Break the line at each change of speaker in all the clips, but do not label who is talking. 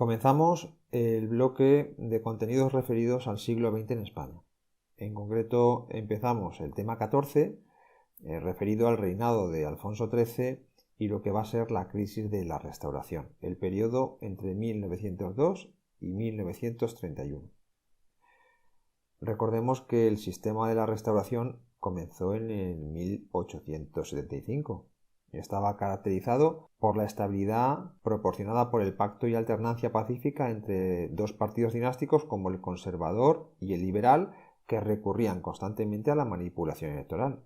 Comenzamos el bloque de contenidos referidos al siglo XX en España. En concreto, empezamos el tema 14, referido al reinado de Alfonso XIII y lo que va a ser la crisis de la Restauración, el periodo entre 1902 y 1931. Recordemos que el sistema de la Restauración comenzó en el 1875. Estaba caracterizado por la estabilidad proporcionada por el pacto y alternancia pacífica entre dos partidos dinásticos como el conservador y el liberal, que recurrían constantemente a la manipulación electoral.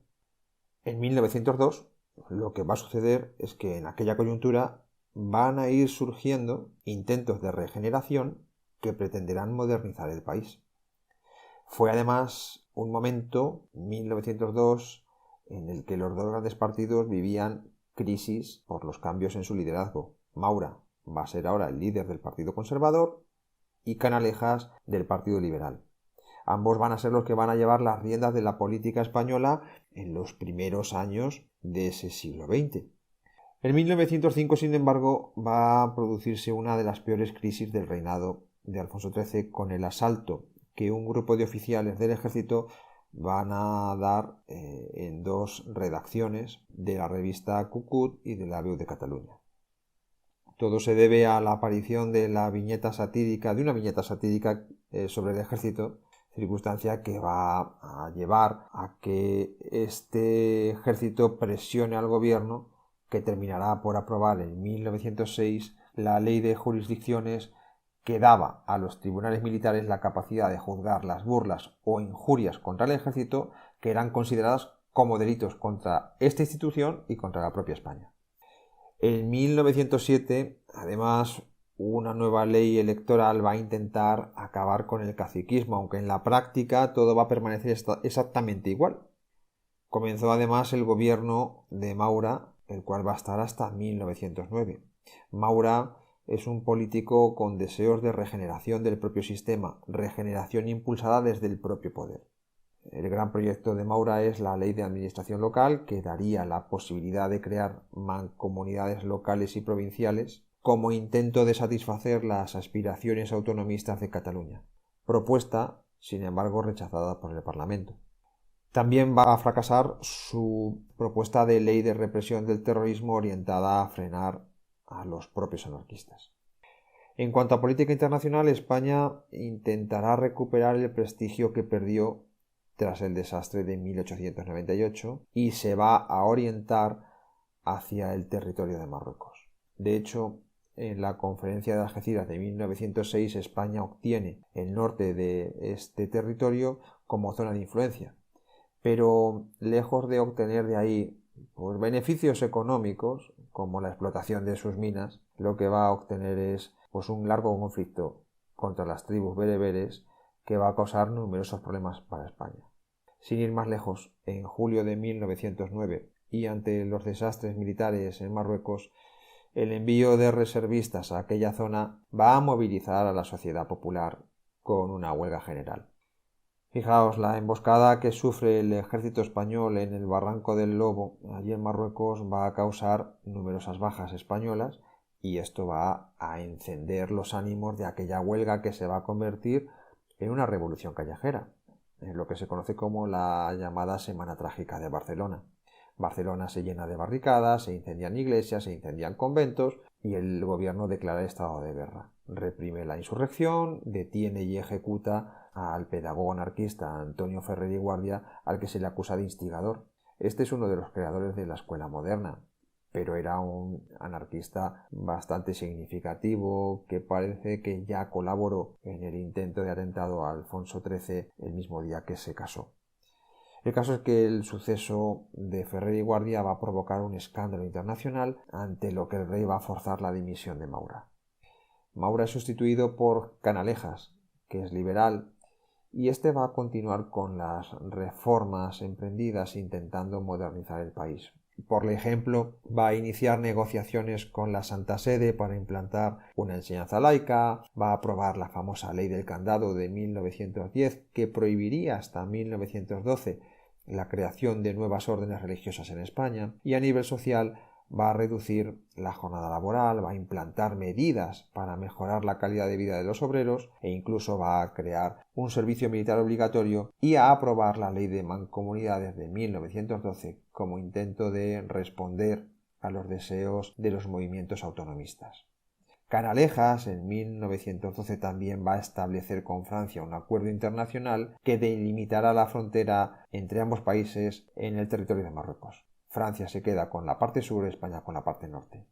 En 1902 lo que va a suceder es que en aquella coyuntura van a ir surgiendo intentos de regeneración que pretenderán modernizar el país. Fue además un momento, 1902, en el que los dos grandes partidos vivían crisis por los cambios en su liderazgo. Maura va a ser ahora el líder del Partido Conservador y Canalejas del Partido Liberal. Ambos van a ser los que van a llevar las riendas de la política española en los primeros años de ese siglo XX. En 1905, sin embargo, va a producirse una de las peores crisis del reinado de Alfonso XIII con el asalto que un grupo de oficiales del ejército van a dar en dos redacciones de la revista Cucut y de la Veu de Cataluña. Todo se debe a la aparición de una viñeta satírica sobre el ejército, circunstancia que va a llevar a que este ejército presione al gobierno, que terminará por aprobar en 1906 la ley de jurisdicciones que daba a los tribunales militares la capacidad de juzgar las burlas o injurias contra el ejército que eran consideradas como delitos contra esta institución y contra la propia España. En 1907, además, una nueva ley electoral va a intentar acabar con el caciquismo, aunque en la práctica todo va a permanecer exactamente igual. Comenzó además el gobierno de Maura, el cual va a estar hasta 1909. Maura es un político con deseos de regeneración del propio sistema, regeneración impulsada desde el propio poder. El gran proyecto de Maura es la Ley de Administración Local, que daría la posibilidad de crear mancomunidades locales y provinciales como intento de satisfacer las aspiraciones autonomistas de Cataluña, propuesta, sin embargo, rechazada por el Parlamento. También va a fracasar su propuesta de ley de represión del terrorismo orientada a frenar a los propios anarquistas. En cuanto a política internacional, España intentará recuperar el prestigio que perdió tras el desastre de 1898 y se va a orientar hacia el territorio de Marruecos. De hecho, en la conferencia de Algeciras de 1906, España obtiene el norte de este territorio como zona de influencia, pero lejos de obtener de ahí beneficios económicos como la explotación de sus minas, lo que va a obtener es un largo conflicto contra las tribus bereberes que va a causar numerosos problemas para España. Sin ir más lejos, en julio de 1909 y ante los desastres militares en Marruecos, el envío de reservistas a aquella zona va a movilizar a la sociedad popular con una huelga general. Fijaos, la emboscada que sufre el ejército español en el Barranco del Lobo, allí en Marruecos, va a causar numerosas bajas españolas y esto va a encender los ánimos de aquella huelga que se va a convertir en una revolución callejera, en lo que se conoce como la llamada Semana Trágica de Barcelona. Barcelona se llena de barricadas, se incendian iglesias, se incendian conventos y el gobierno declara estado de guerra. Reprime la insurrección, detiene y ejecuta al pedagogo anarquista Antonio Ferrer y Guardia, al que se le acusa de instigador. Este es uno de los creadores de la escuela moderna, pero era un anarquista bastante significativo que parece que ya colaboró en el intento de atentado a Alfonso XIII el mismo día que se casó. El caso es que el suceso de Ferrer y Guardia va a provocar un escándalo internacional, ante lo que el rey va a forzar la dimisión de Maura. Maura es sustituido por Canalejas, que es liberal, y este va a continuar con las reformas emprendidas intentando modernizar el país. Por ejemplo, va a iniciar negociaciones con la Santa Sede para implantar una enseñanza laica, va a aprobar la famosa Ley del Candado de 1910, que prohibiría hasta 1912 la creación de nuevas órdenes religiosas en España, y a nivel social va a reducir la jornada laboral, va a implantar medidas para mejorar la calidad de vida de los obreros e incluso va a crear un servicio militar obligatorio y a aprobar la Ley de Mancomunidades de 1912 como intento de responder a los deseos de los movimientos autonomistas. Canalejas en 1912 también va a establecer con Francia un acuerdo internacional que delimitará la frontera entre ambos países en el territorio de Marruecos. Francia se queda con la parte sur, España con la parte norte.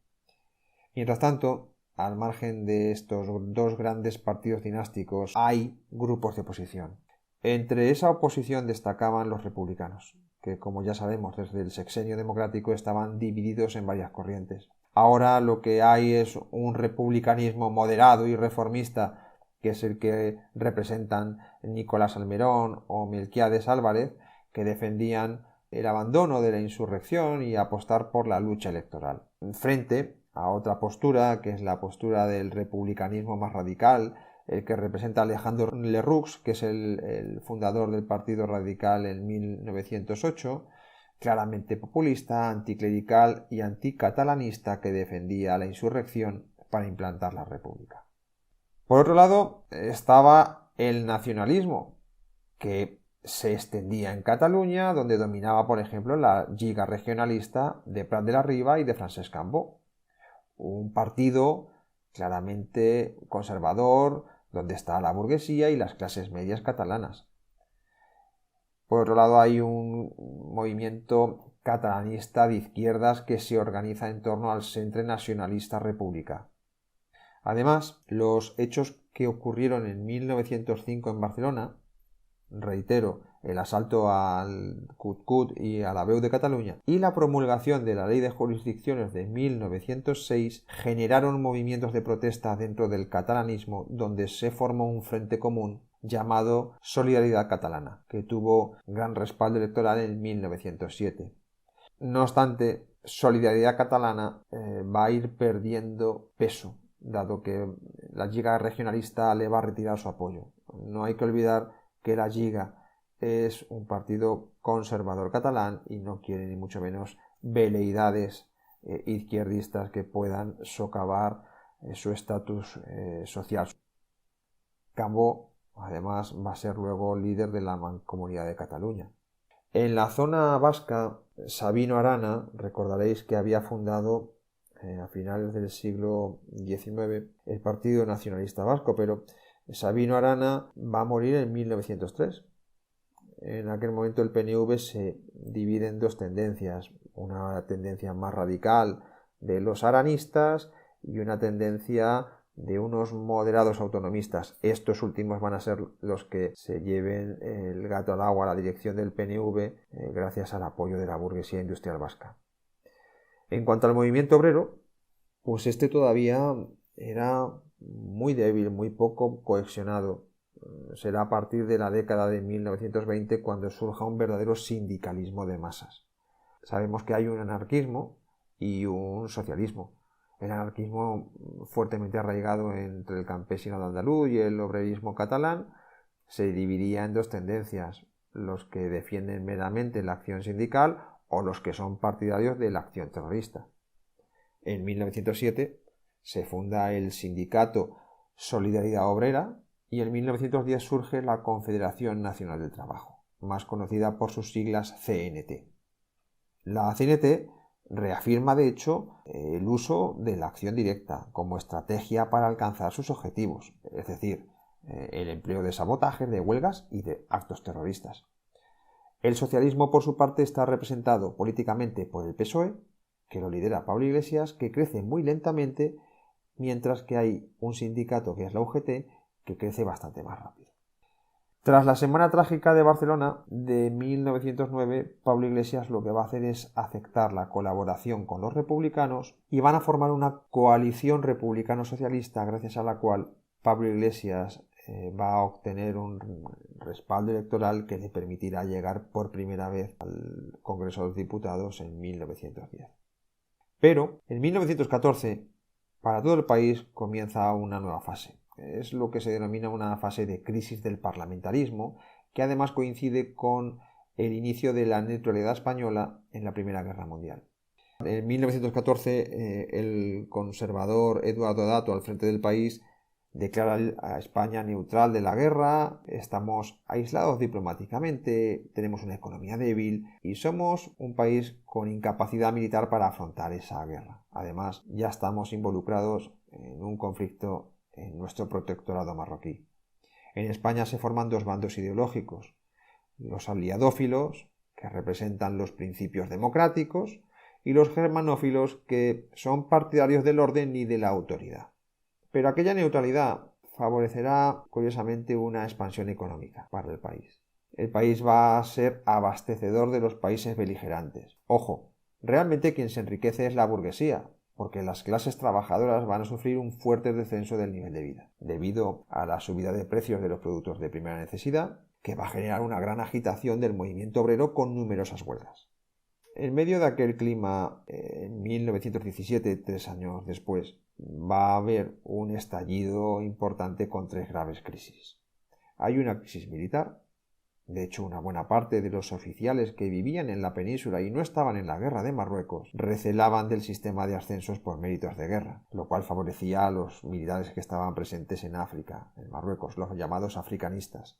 Mientras tanto, al margen de estos dos grandes partidos dinásticos, hay grupos de oposición. Entre esa oposición destacaban los republicanos, que como ya sabemos desde el sexenio democrático estaban divididos en varias corrientes. Ahora lo que hay es un republicanismo moderado y reformista, que es el que representan Nicolás Almerón o Melquiades Álvarez, que defendían el abandono de la insurrección y apostar por la lucha electoral. Frente a otra postura, que es la postura del republicanismo más radical, el que representa Alejandro Lerroux, que es el fundador del Partido Radical en 1908, claramente populista, anticlerical y anticatalanista, que defendía la insurrección para implantar la república. Por otro lado, estaba el nacionalismo, que se extendía en Cataluña, donde dominaba, por ejemplo, la Lliga regionalista de Prat de la Riba y de Francesc Cambó, un partido claramente conservador, donde está la burguesía y las clases medias catalanas. Por otro lado, hay un movimiento catalanista de izquierdas que se organiza en torno al Centre Nacionalista República. Además, los hechos que ocurrieron en 1905 en Barcelona, reitero, el asalto al Cut-Cut y a la Veu de Cataluña y la promulgación de la Ley de Jurisdicciones de 1906 generaron movimientos de protesta dentro del catalanismo, donde se formó un frente común llamado Solidaridad Catalana, que tuvo gran respaldo electoral en 1907. No obstante, Solidaridad Catalana va a ir perdiendo peso, dado que la Lliga regionalista le va a retirar su apoyo. No hay que olvidar que la Lliga es un partido conservador catalán y no quiere ni mucho menos veleidades izquierdistas que puedan socavar su estatus social. Cambó, además, va a ser luego líder de la Mancomunidad de Cataluña. En la zona vasca, Sabino Arana, recordaréis que había fundado a finales del siglo XIX el Partido Nacionalista Vasco, pero Sabino Arana va a morir en 1903. En aquel momento el PNV se divide en dos tendencias, una tendencia más radical de los aranistas y una tendencia de unos moderados autonomistas. Estos últimos van a ser los que se lleven el gato al agua a la dirección del PNV gracias al apoyo de la burguesía industrial vasca. En cuanto al movimiento obrero, pues este todavía era muy débil, muy poco cohesionado. Será a partir de la década de 1920 cuando surja un verdadero sindicalismo de masas. Sabemos que hay un anarquismo y un socialismo. El anarquismo fuertemente arraigado entre el campesinado andaluz y el obrerismo catalán se dividía en dos tendencias, los que defienden meramente la acción sindical o los que son partidarios de la acción terrorista. En 1907 se funda el sindicato Solidaridad Obrera y en 1910 surge la Confederación Nacional del Trabajo, más conocida por sus siglas CNT. La CNT reafirma, de hecho, el uso de la acción directa como estrategia para alcanzar sus objetivos, es decir, el empleo de sabotajes, de huelgas y de actos terroristas. El socialismo, por su parte, está representado políticamente por el PSOE, que lo lidera Pablo Iglesias, que crece muy lentamente, mientras que hay un sindicato, que es la UGT, que crece bastante más rápido. Tras la Semana Trágica de Barcelona de 1909, Pablo Iglesias lo que va a hacer es aceptar la colaboración con los republicanos y van a formar una coalición republicano-socialista gracias a la cual Pablo Iglesias va a obtener un respaldo electoral que le permitirá llegar por primera vez al Congreso de los Diputados en 1910. Pero en 1914, para todo el país comienza una nueva fase. Es lo que se denomina una fase de crisis del parlamentarismo, que además coincide con el inicio de la neutralidad española en la Primera Guerra Mundial. En 1914 el conservador Eduardo Dato, al frente del país, declara a España neutral de la guerra, estamos aislados diplomáticamente, tenemos una economía débil y somos un país con incapacidad militar para afrontar esa guerra. Además, ya estamos involucrados en un conflicto en nuestro protectorado marroquí. En España se forman dos bandos ideológicos: los aliadófilos, que representan los principios democráticos, y los germanófilos, que son partidarios del orden y de la autoridad. Pero aquella neutralidad favorecerá, curiosamente, una expansión económica para el país. El país va a ser abastecedor de los países beligerantes. Ojo, realmente quien se enriquece es la burguesía, porque las clases trabajadoras van a sufrir un fuerte descenso del nivel de vida, debido a la subida de precios de los productos de primera necesidad, que va a generar una gran agitación del movimiento obrero con numerosas huelgas. En medio de aquel clima, en 1917, 3 años después, va a haber un estallido importante con 3 graves crisis. Hay una crisis militar. De hecho, una buena parte de los oficiales que vivían en la península y no estaban en la guerra de Marruecos recelaban del sistema de ascensos por méritos de guerra, lo cual favorecía a los militares que estaban presentes en África, en Marruecos, los llamados africanistas.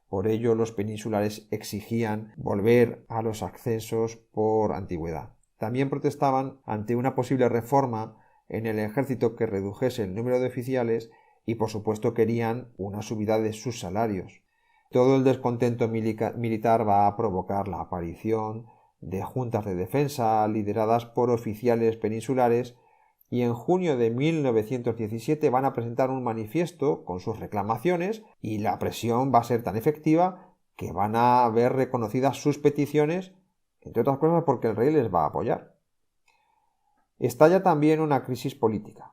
Por ello, los peninsulares exigían volver a los ascensos por antigüedad. También protestaban ante una posible reforma en el ejército que redujese el número de oficiales y, por supuesto, querían una subida de sus salarios. Todo el descontento militar va a provocar la aparición de juntas de defensa lideradas por oficiales peninsulares, y en junio de 1917 van a presentar un manifiesto con sus reclamaciones, y la presión va a ser tan efectiva que van a ver reconocidas sus peticiones, entre otras cosas porque el rey les va a apoyar. Estalla también una crisis política.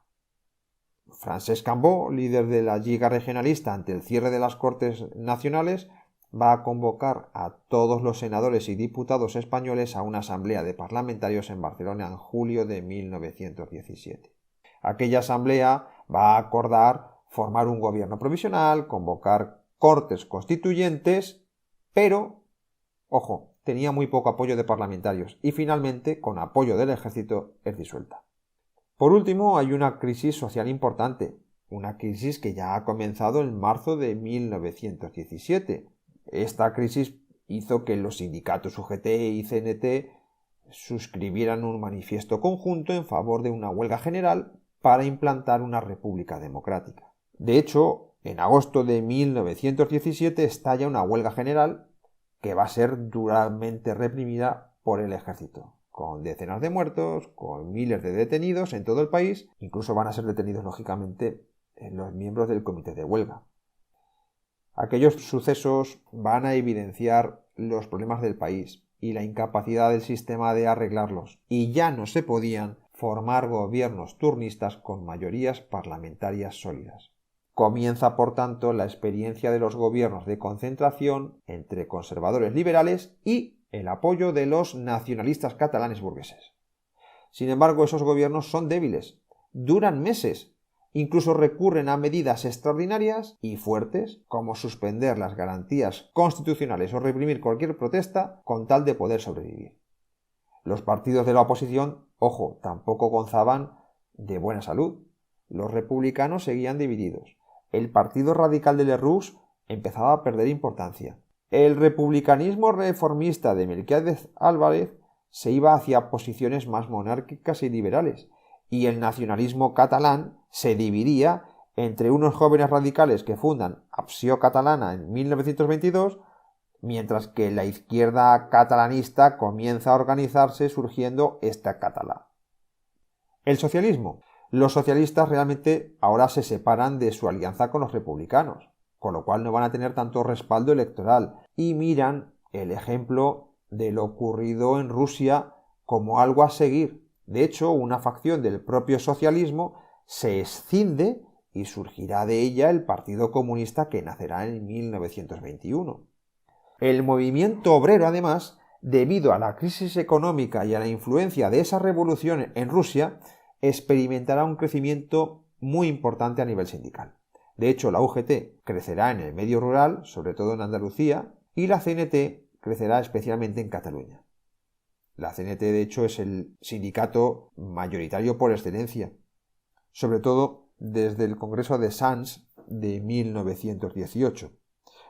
Francesc Cambó, líder de la Lliga Regionalista, ante el cierre de las Cortes Nacionales, va a convocar a todos los senadores y diputados españoles a una asamblea de parlamentarios en Barcelona en julio de 1917. Aquella asamblea va a acordar formar un gobierno provisional, convocar cortes constituyentes, pero, ojo, tenía muy poco apoyo de parlamentarios y finalmente, con apoyo del ejército, es disuelta. Por último, hay una crisis social importante, una crisis que ya ha comenzado en marzo de 1917. Esta crisis hizo que los sindicatos UGT y CNT suscribieran un manifiesto conjunto en favor de una huelga general para implantar una república democrática. De hecho, en agosto de 1917 estalla una huelga general que va a ser duramente reprimida por el ejército, con decenas de muertos, con miles de detenidos en todo el país. Incluso van a ser detenidos, lógicamente, los miembros del comité de huelga. Aquellos sucesos van a evidenciar los problemas del país y la incapacidad del sistema de arreglarlos, y ya no se podían formar gobiernos turnistas con mayorías parlamentarias sólidas. Comienza, por tanto, la experiencia de los gobiernos de concentración entre conservadores liberales y el apoyo de los nacionalistas catalanes burgueses. Sin embargo, esos gobiernos son débiles, duran meses, incluso recurren a medidas extraordinarias y fuertes, como suspender las garantías constitucionales o reprimir cualquier protesta con tal de poder sobrevivir. Los partidos de la oposición, ojo, tampoco gozaban de buena salud. Los republicanos seguían divididos. El Partido Radical de Lerroux empezaba a perder importancia. El republicanismo reformista de Melquiades Álvarez se iba hacia posiciones más monárquicas y liberales, y el nacionalismo catalán se dividía entre unos jóvenes radicales que fundan Acció Catalana en 1922, mientras que la izquierda catalanista comienza a organizarse surgiendo Estat Català. El socialismo. Los socialistas realmente ahora se separan de su alianza con los republicanos, con lo cual no van a tener tanto respaldo electoral, y miran el ejemplo de lo ocurrido en Rusia como algo a seguir. De hecho, una facción del propio socialismo se escinde y surgirá de ella el Partido Comunista, que nacerá en 1921. El movimiento obrero, además, debido a la crisis económica y a la influencia de esa revolución en Rusia, experimentará un crecimiento muy importante a nivel sindical. De hecho, la UGT crecerá en el medio rural, sobre todo en Andalucía, y la CNT crecerá especialmente en Cataluña. La CNT, de hecho, es el sindicato mayoritario por excelencia, sobre todo desde el Congreso de Sants de 1918.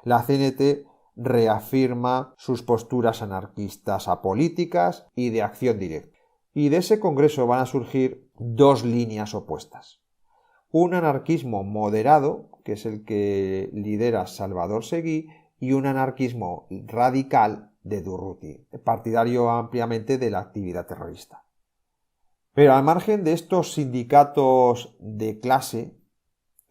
La CNT reafirma sus posturas anarquistas apolíticas y de acción directa. Y de ese congreso van a surgir dos líneas opuestas. Un anarquismo moderado, que es el que lidera Salvador Seguí, y un anarquismo radical de Durruti, partidario ampliamente de la actividad terrorista. Pero al margen de estos sindicatos de clase,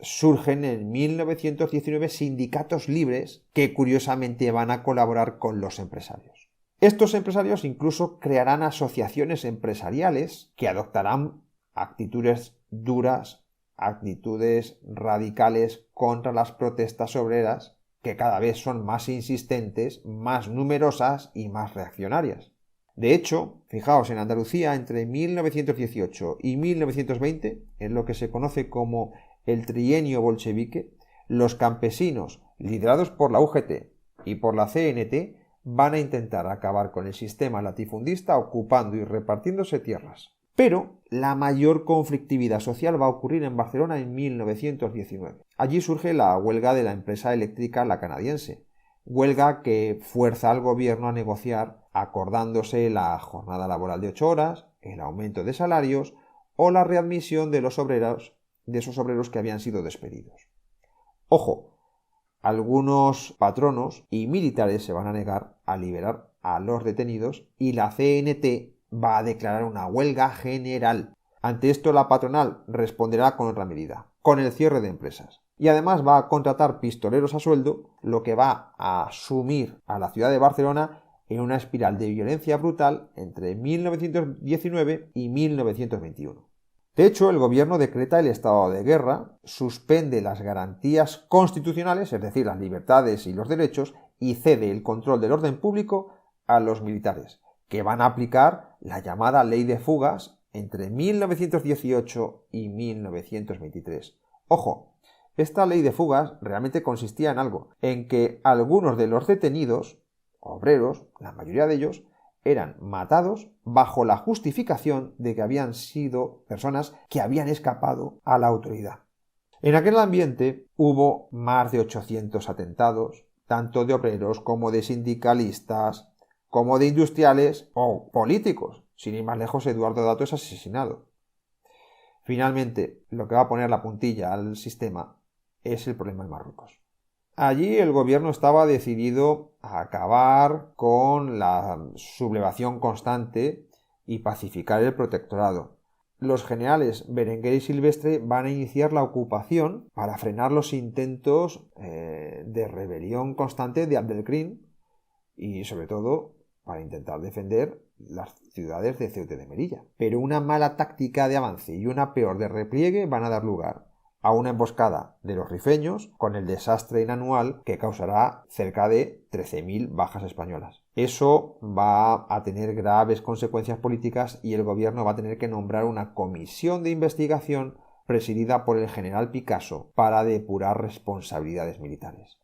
surgen en 1919 sindicatos libres que curiosamente van a colaborar con los empresarios. Estos empresarios incluso crearán asociaciones empresariales que adoptarán actitudes duras, actitudes radicales contra las protestas obreras, que cada vez son más insistentes, más numerosas y más reaccionarias. De hecho, fijaos, en Andalucía entre 1918 y 1920, en lo que se conoce como el trienio bolchevique, los campesinos, liderados por la UGT y por la CNT, van a intentar acabar con el sistema latifundista ocupando y repartiéndose tierras. Pero la mayor conflictividad social va a ocurrir en Barcelona en 1919. Allí surge la huelga de la empresa eléctrica La Canadiense, huelga que fuerza al gobierno a negociar acordándose la jornada laboral de 8 horas, el aumento de salarios o la readmisión de esos obreros que habían sido despedidos. Ojo, algunos patronos y militares se van a negar a liberar a los detenidos y la CNT va a declarar una huelga general. Ante esto la patronal responderá con otra medida, con el cierre de empresas. Y además va a contratar pistoleros a sueldo, lo que va a sumir a la ciudad de Barcelona en una espiral de violencia brutal entre 1919 y 1921. De hecho, el gobierno decreta el estado de guerra, suspende las garantías constitucionales, es decir, las libertades y los derechos, y cede el control del orden público a los militares, que van a aplicar la llamada ley de fugas entre 1918 y 1923. Ojo, esta ley de fugas realmente consistía en algo, en que algunos de los detenidos, obreros, la mayoría de ellos, eran matados bajo la justificación de que habían sido personas que habían escapado a la autoridad. En aquel ambiente hubo más de 800 atentados, tanto de obreros como de sindicalistas, como de industriales o políticos. Sin ir más lejos, Eduardo Dato es asesinado. Finalmente, lo que va a poner la puntilla al sistema es el problema de Marruecos. Allí el gobierno estaba decidido a acabar con la sublevación constante y pacificar el protectorado. Los generales Berenguer y Silvestre van a iniciar la ocupación para frenar los intentos de rebelión constante de Abdelkrim y sobre todo para intentar defender las ciudades de Ceuta y de Melilla. Pero una mala táctica de avance y una peor de repliegue van a dar lugar a una emboscada de los rifeños con el desastre inanual que causará cerca de 13.000 bajas españolas. Eso va a tener graves consecuencias políticas y el gobierno va a tener que nombrar una comisión de investigación presidida por el general Picasso para depurar responsabilidades militares.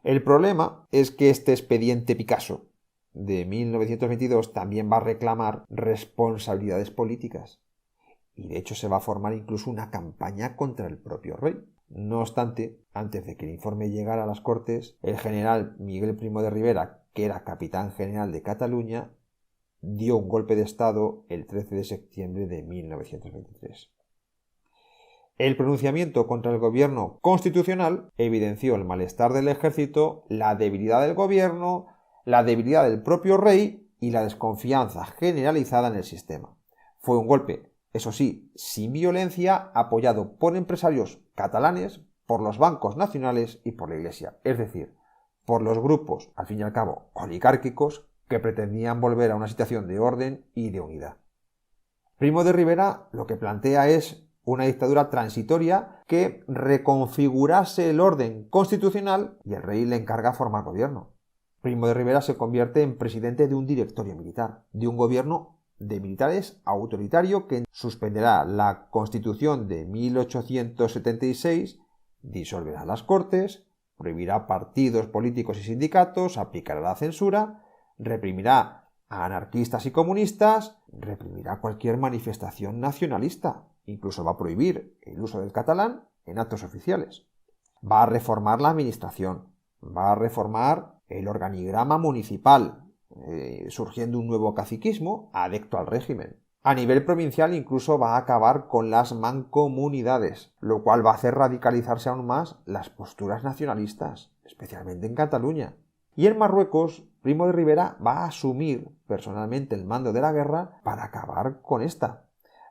El problema es que este expediente Picasso de 1922 también va a reclamar responsabilidades políticas. Y de hecho se va a formar incluso una campaña contra el propio rey. No obstante, antes de que el informe llegara a las Cortes, el general Miguel Primo de Rivera, que era capitán general de Cataluña, dio un golpe de estado el 13 de septiembre de 1923. El pronunciamiento contra el gobierno constitucional evidenció el malestar del ejército, la debilidad del gobierno, la debilidad del propio rey y la desconfianza generalizada en el sistema. Fue un golpe, eso sí, sin violencia, apoyado por empresarios catalanes, por los bancos nacionales y por la Iglesia, es decir, por los grupos, al fin y al cabo, oligárquicos que pretendían volver a una situación de orden y de unidad. Primo de Rivera lo que plantea es una dictadura transitoria que reconfigurase el orden constitucional y el rey le encarga formar gobierno. Primo de Rivera se convierte en presidente de un directorio militar, de un gobierno de militares autoritario que suspenderá la Constitución de 1876, disolverá las Cortes, prohibirá partidos políticos y sindicatos, aplicará la censura, reprimirá a anarquistas y comunistas, reprimirá cualquier manifestación nacionalista, incluso va a prohibir el uso del catalán en actos oficiales. Va a reformar la administración, va a reformar el organigrama municipal, surgiendo un nuevo caciquismo adecto al régimen. A nivel provincial incluso va a acabar con las mancomunidades, lo cual va a hacer radicalizarse aún más las posturas nacionalistas, especialmente en Cataluña. Y en Marruecos, Primo de Rivera va a asumir personalmente el mando de la guerra para acabar con esta.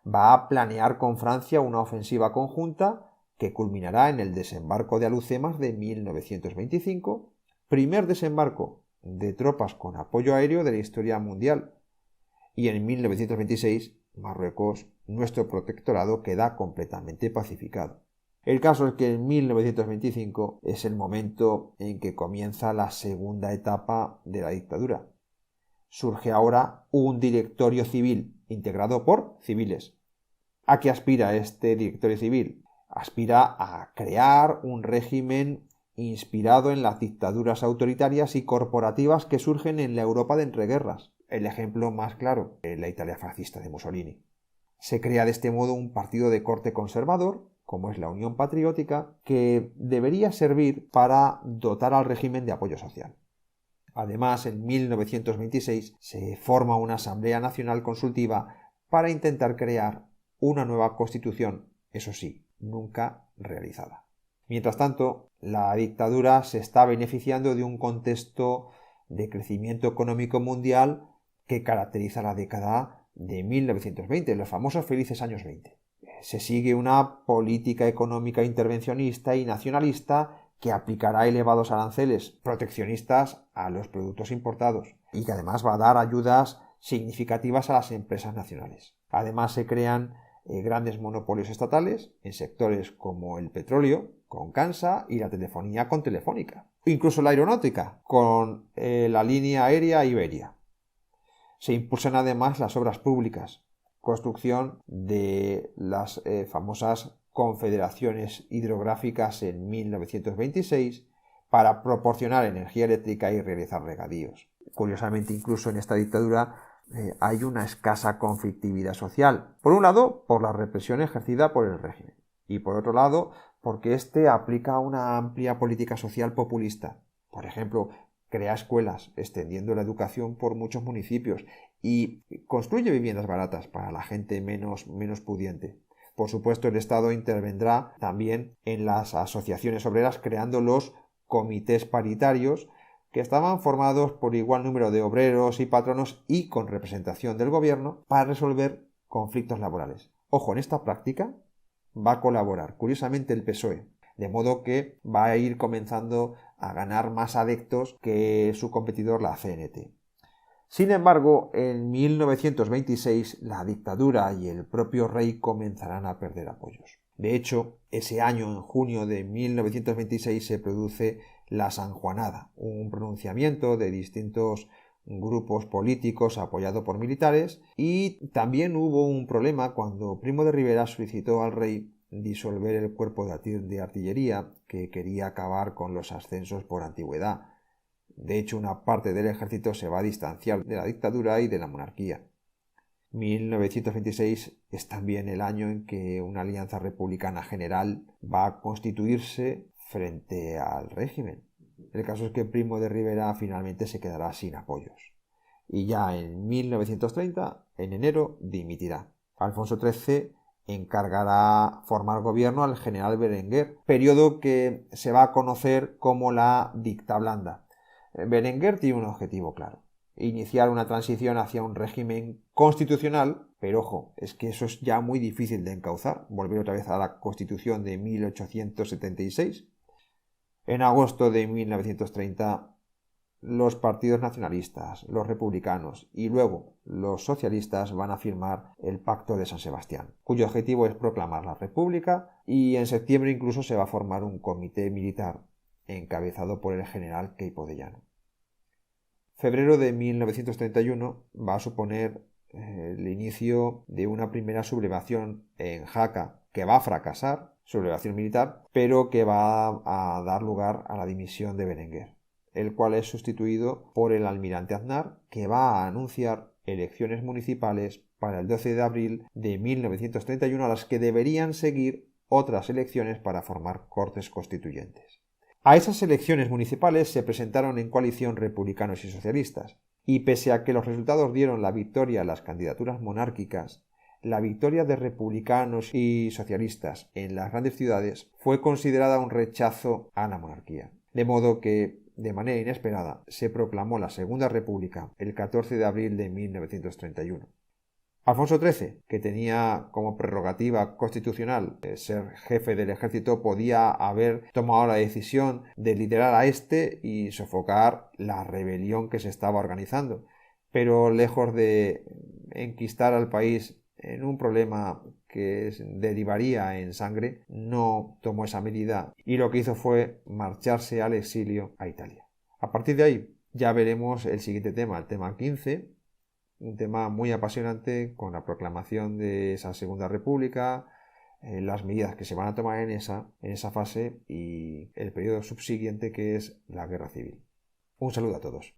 Va a planear con Francia una ofensiva conjunta que culminará en el desembarco de Alhucemas de 1925, primer desembarco de tropas con apoyo aéreo de la historia mundial. Y en 1926, Marruecos, nuestro protectorado, queda completamente pacificado. El caso es que en 1925 es el momento en que comienza la segunda etapa de la dictadura. Surge ahora un directorio civil integrado por civiles. ¿A qué aspira este directorio civil? Aspira a crear un régimen inspirado en las dictaduras autoritarias y corporativas que surgen en la Europa de entreguerras. El ejemplo más claro es la Italia fascista de Mussolini. Se crea de este modo un partido de corte conservador, como es la Unión Patriótica, que debería servir para dotar al régimen de apoyo social. Además, en 1926 se forma una Asamblea Nacional Consultiva para intentar crear una nueva constitución, eso sí, nunca realizada. Mientras tanto, la dictadura se está beneficiando de un contexto de crecimiento económico mundial que caracteriza la década de 1920, los famosos felices años 20. Se sigue una política económica intervencionista y nacionalista que aplicará elevados aranceles proteccionistas a los productos importados y que además va a dar ayudas significativas a las empresas nacionales. Además se crean grandes monopolios estatales en sectores como el petróleo con Cansa y la telefonía con Telefónica. Incluso la aeronáutica con la línea aérea Iberia. Se impulsan además las obras públicas, construcción de las famosas confederaciones hidrográficas en 1926 para proporcionar energía eléctrica y realizar regadíos. Curiosamente, incluso en esta dictadura hay una escasa conflictividad social. Por un lado, por la represión ejercida por el régimen y por otro lado, porque éste aplica una amplia política social populista. Por ejemplo, crea escuelas, extendiendo la educación por muchos municipios y construye viviendas baratas para la gente menos pudiente. Por supuesto, el Estado intervendrá también en las asociaciones obreras creando los comités paritarios que estaban formados por igual número de obreros y patronos y con representación del gobierno para resolver conflictos laborales. Ojo, en esta práctica va a colaborar, curiosamente, el PSOE, de modo que va a ir comenzando a ganar más adeptos que su competidor, la CNT. Sin embargo, en 1926 la dictadura y el propio rey comenzarán a perder apoyos. De hecho, ese año, en junio de 1926, se produce la Sanjuanada, un pronunciamiento de distintos grupos políticos apoyado por militares, y también hubo un problema cuando Primo de Rivera solicitó al rey disolver el cuerpo de artillería que quería acabar con los ascensos por antigüedad. De hecho, una parte del ejército se va a distanciar de la dictadura y de la monarquía. 1926 es también el año en que una alianza republicana general va a constituirse frente al régimen. El caso es que Primo de Rivera finalmente se quedará sin apoyos. Y ya en 1930, en enero, dimitirá. Alfonso XIII encargará formar gobierno al general Berenguer, periodo que se va a conocer como la dicta blanda. Berenguer tiene un objetivo claro: iniciar una transición hacia un régimen constitucional, pero ojo, es que eso es ya muy difícil de encauzar, volver otra vez a la Constitución de 1876. En agosto de 1930, los partidos nacionalistas, los republicanos y luego los socialistas van a firmar el Pacto de San Sebastián, cuyo objetivo es proclamar la República, y en septiembre incluso se va a formar un comité militar encabezado por el general Queipo de Llano. Febrero de 1931 va a suponer el inicio de una primera sublevación en Jaca, que va a fracasar, sublevación militar, pero que va a dar lugar a la dimisión de Berenguer. el cual es sustituido por el almirante Aznar, que va a anunciar elecciones municipales para el 12 de abril de 1931, a las que deberían seguir otras elecciones para formar cortes constituyentes. A esas elecciones municipales se presentaron en coalición republicanos y socialistas, y pese a que los resultados dieron la victoria a las candidaturas monárquicas, la victoria de republicanos y socialistas en las grandes ciudades fue considerada un rechazo a la monarquía, de modo que, de manera inesperada, se proclamó la Segunda República el 14 de abril de 1931. Alfonso XIII, que tenía como prerrogativa constitucional ser jefe del ejército, podía haber tomado la decisión de liderar a este y sofocar la rebelión que se estaba organizando, pero lejos de enquistar al país en un problema que derivaría en sangre, no tomó esa medida y lo que hizo fue marcharse al exilio a Italia. A partir de ahí ya veremos el siguiente tema, el tema 15, un tema muy apasionante con la proclamación de esa Segunda República, las medidas que se van a tomar en esa fase y el periodo subsiguiente, que es la Guerra Civil. Un saludo a todos.